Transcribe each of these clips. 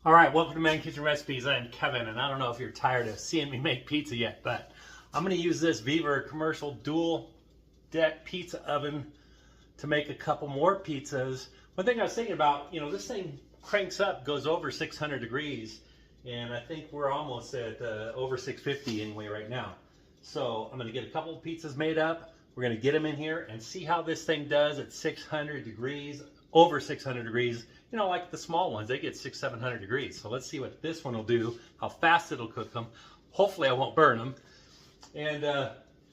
All right, welcome to Man Kitchen Recipes. I'm Kevin, and I don't know if you're tired of seeing me make pizza yet, but I'm going to use this VEVOR commercial dual deck pizza oven to make a couple more pizzas. One thing I was thinking about, this thing cranks up, goes over 600 degrees, and I think we're almost at over 650 anyway right now. So I'm going to get a couple of pizzas made up. We're going to get them in here and see how this thing does at 600 degrees, over 600 degrees. Like the small ones, they get 600-700 degrees. So let's see what this one will do, how fast it'll cook them. Hopefully I won't burn them. And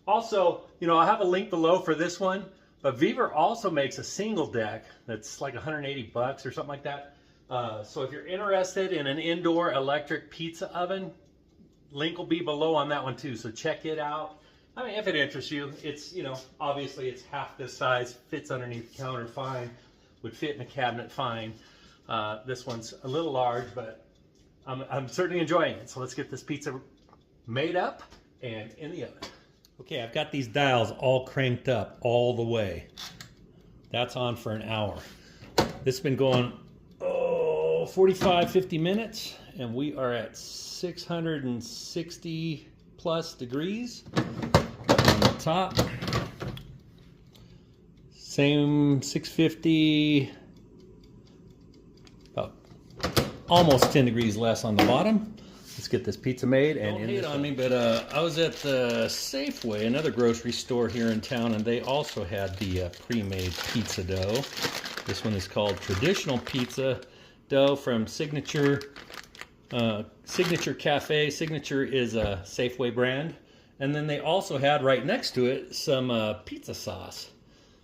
also, I'll have a link below for this one, but VEVOR also makes a single deck that's like 180 bucks or something like that. So if you're interested in an indoor electric pizza oven, link will be below on that one too. So check it out. I mean, if it interests you, it's, obviously it's half this size, fits underneath the counter fine, would fit in a cabinet fine. This one's a little large, but I'm certainly enjoying it. So let's get this pizza made up and in the oven. Okay, I've got these dials all cranked up all the way. That's on for an hour. This has been going, 45, 50 minutes, and we are at 660 plus degrees on the top. Same 650, about almost 10 degrees less on the bottom. Let's get this pizza made. And don't hate on me, but I was at the Safeway, another grocery store here in town, and they also had the pre-made pizza dough. This one is called Traditional Pizza Dough from Signature Cafe. Signature is a Safeway brand. And then they also had right next to it some pizza sauce.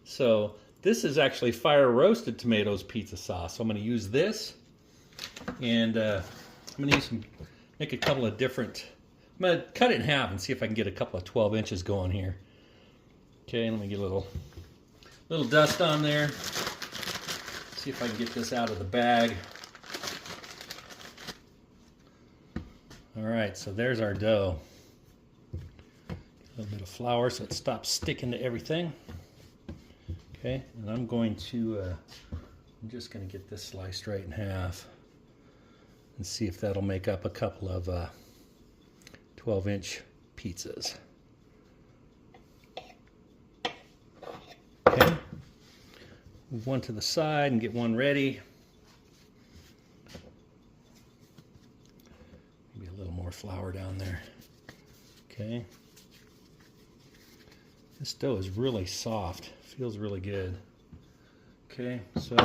So this is actually fire roasted tomatoes pizza sauce. So I'm going to use this, and I'm going to make a couple of different. I'm going to cut it in half and see if I can get a couple of 12 inches going here. Okay, let me get a little dust on there. See if I can get this out of the bag. All right, so there's our dough. A little bit of flour so it stops sticking to everything. Okay, and I'm just going to get this sliced right in half and see if that'll make up a couple of 12-inch pizzas. Okay, move one to the side and get one ready. Maybe a little more flour down there. Okay. This dough is really soft. Feels really good. Okay, so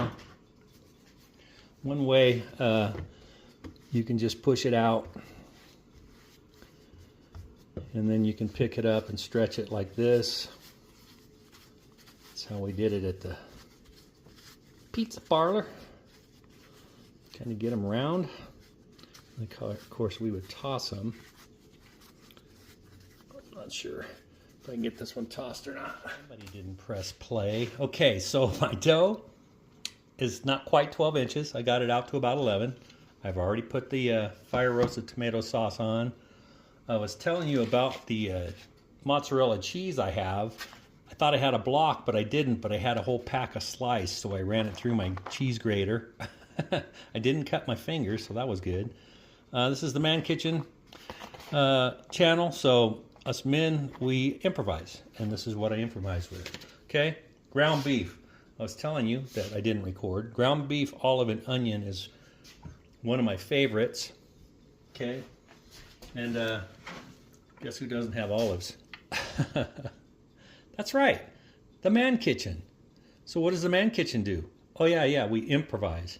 one way you can just push it out, and then you can pick it up and stretch it like this. That's how we did it at the pizza parlor. Kind of get them round. Of course, we would toss them. I'm not sure if I can get this one tossed or not. Somebody didn't press play. Okay, so my dough is not quite 12 inches. I got it out to about 11. I've already put the fire roasted tomato sauce on. I was telling you about the mozzarella cheese I have. I thought I had a block, but I didn't, but I had a whole pack of slice, so I ran it through my cheese grater. I didn't cut my fingers, so that was good. This is the Man Kitchen channel, so us men, we improvise, and this is what I improvise with. Okay, ground beef. I was telling you that I didn't record. Ground beef, olive, and onion is one of my favorites. Okay, and guess who doesn't have olives? That's right, the Man Kitchen. So what does the Man Kitchen do? Oh yeah, we improvise.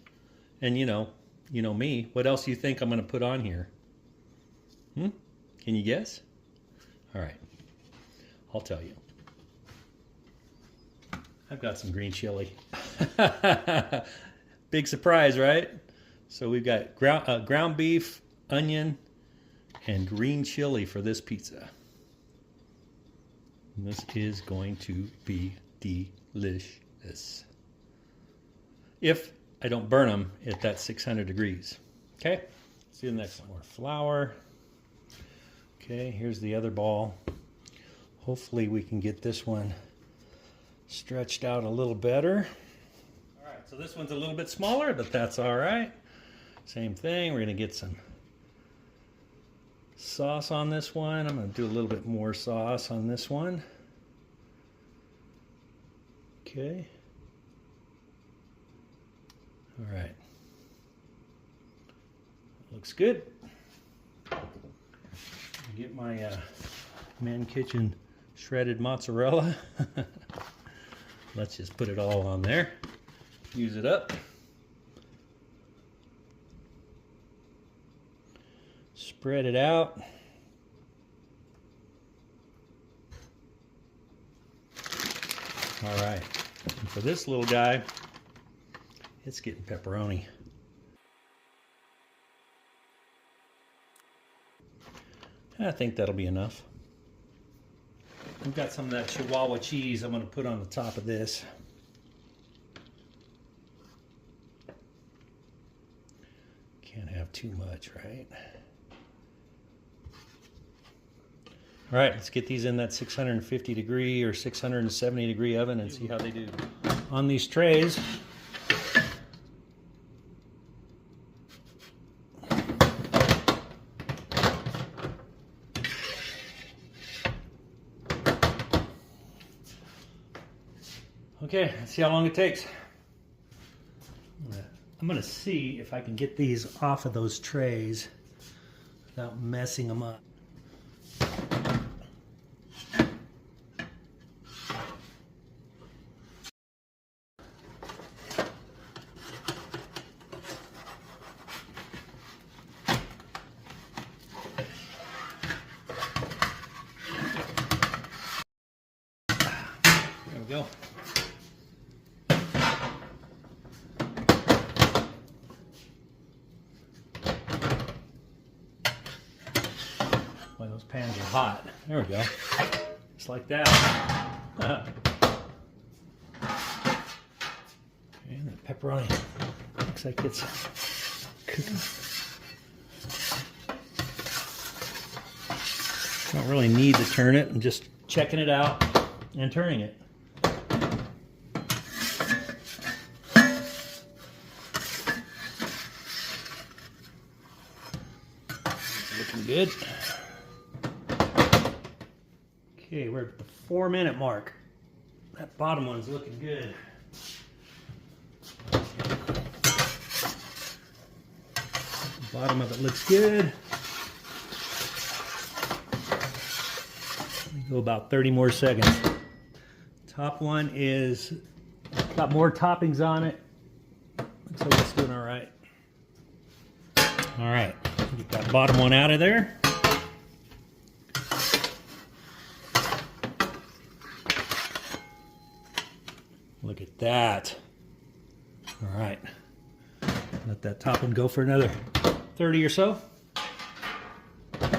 And you know me. What else do you think I'm going to put on here? Can you guess? All right, I'll tell you. I've got some green chili. Big surprise, right? So we've got ground beef, onion, and green chili for this pizza. And this is going to be delicious. If I don't burn them at that 600 degrees. Okay, let's do the next one. More flour. Okay, here's the other ball. Hopefully we can get this one stretched out a little better. All right, so this one's a little bit smaller, but that's all right. Same thing, we're gonna get some sauce on this one. I'm gonna do a little bit more sauce on this one. Okay. All right. Looks good. Get my Man Kitchen shredded mozzarella. Let's just put it all on there. Use it up. Spread it out. All right. And for this little guy, it's getting pepperoni. I think that'll be enough. I've got some of that Chihuahua cheese I'm going to put on the top of this. Can't have too much, right? All right, let's get these in that 650 degree or 670 degree oven and see how they do. On these trays, okay, let's see how long it takes. I'm gonna see if I can get these off of those trays without messing them up. There we go. Boy, those pans are hot. There we go. Just like that. And the pepperoni looks like it's cooking. Don't really need to turn it. I'm just checking it out and turning it. Looking good. Okay, we're at the 4-minute mark. That bottom one's looking good. The bottom of it looks good. We go about 30 more seconds. Top one is got more toppings on it. Looks like it's doing all right. All right, get that bottom one out of there. Look at that. All right, let that top one go for another 30 or so. The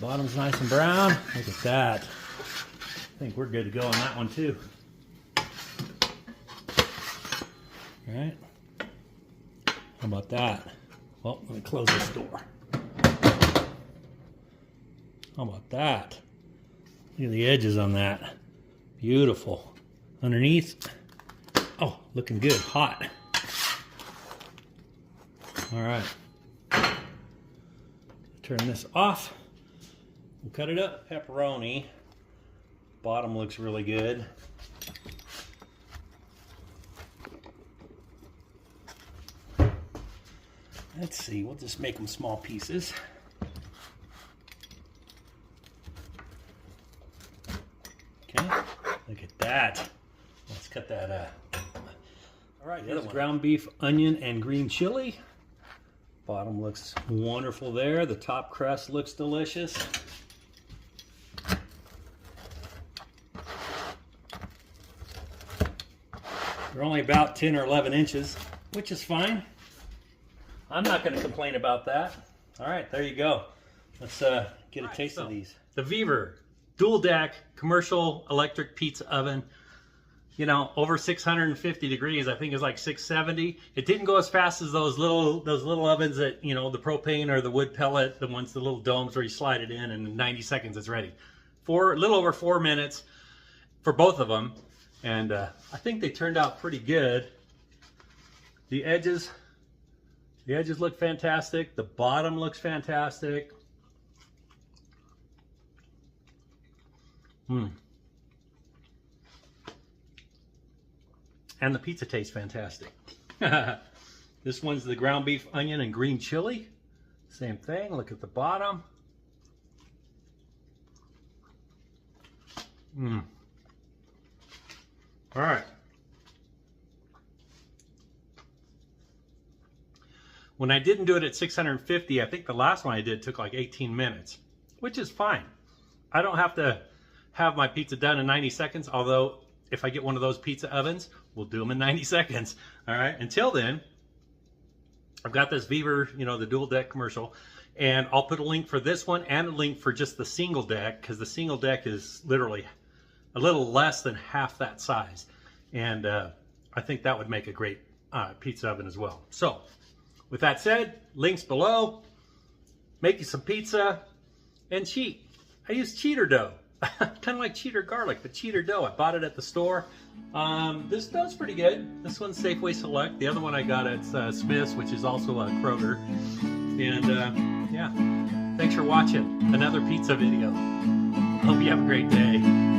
bottom's nice and brown. Look at that. I think we're good to go on that one too. All right. How about that? Well, let me close this door. How about that? Look at the edges on that. Beautiful. Underneath. Oh, looking good. Hot. All right. Turn this off. We'll cut it up. Pepperoni. Bottom looks really good. Let's see, we'll just make them small pieces. Okay, look at that. Let's cut that all right, here's ground beef, onion, and green chili. Bottom looks wonderful there. The top crust looks delicious. They're only about 10 or 11 inches, which is fine. I'm not going to complain about that. All right, there you go. Let's get a taste of these. The VEVOR dual deck commercial electric pizza oven. You know, over 650 degrees. I think it's like 670. It didn't go as fast as those little ovens that, you know, the propane or the wood pellet, the ones, the little domes where you slide it in and in 90 seconds it's ready. A little over 4 minutes for both of them. And I think they turned out pretty good. The edges look fantastic. The bottom looks fantastic. And the pizza tastes fantastic. This one's the ground beef, onion, and green chili. Same thing. Look at the bottom. All right. When I didn't do it at 650, I think the last one I did took like 18 minutes, which is fine. I don't have to have my pizza done in 90 seconds, although if I get one of those pizza ovens, we'll do them in 90 seconds. All right. Until then, I've got this VEVOR, you know, the dual deck commercial, and I'll put a link for this one and a link for just the single deck, because the single deck is literally a little less than half that size. And I think that would make a great pizza oven as well. So with that said, links below. Make you some pizza and cheat. I use cheater dough. Kind of like cheater garlic, but cheater dough. I bought it at the store. This dough's pretty good. This one's Safeway Select. The other one I got at Smith's, which is also a Kroger. And yeah, thanks for watching another pizza video. Hope you have a great day.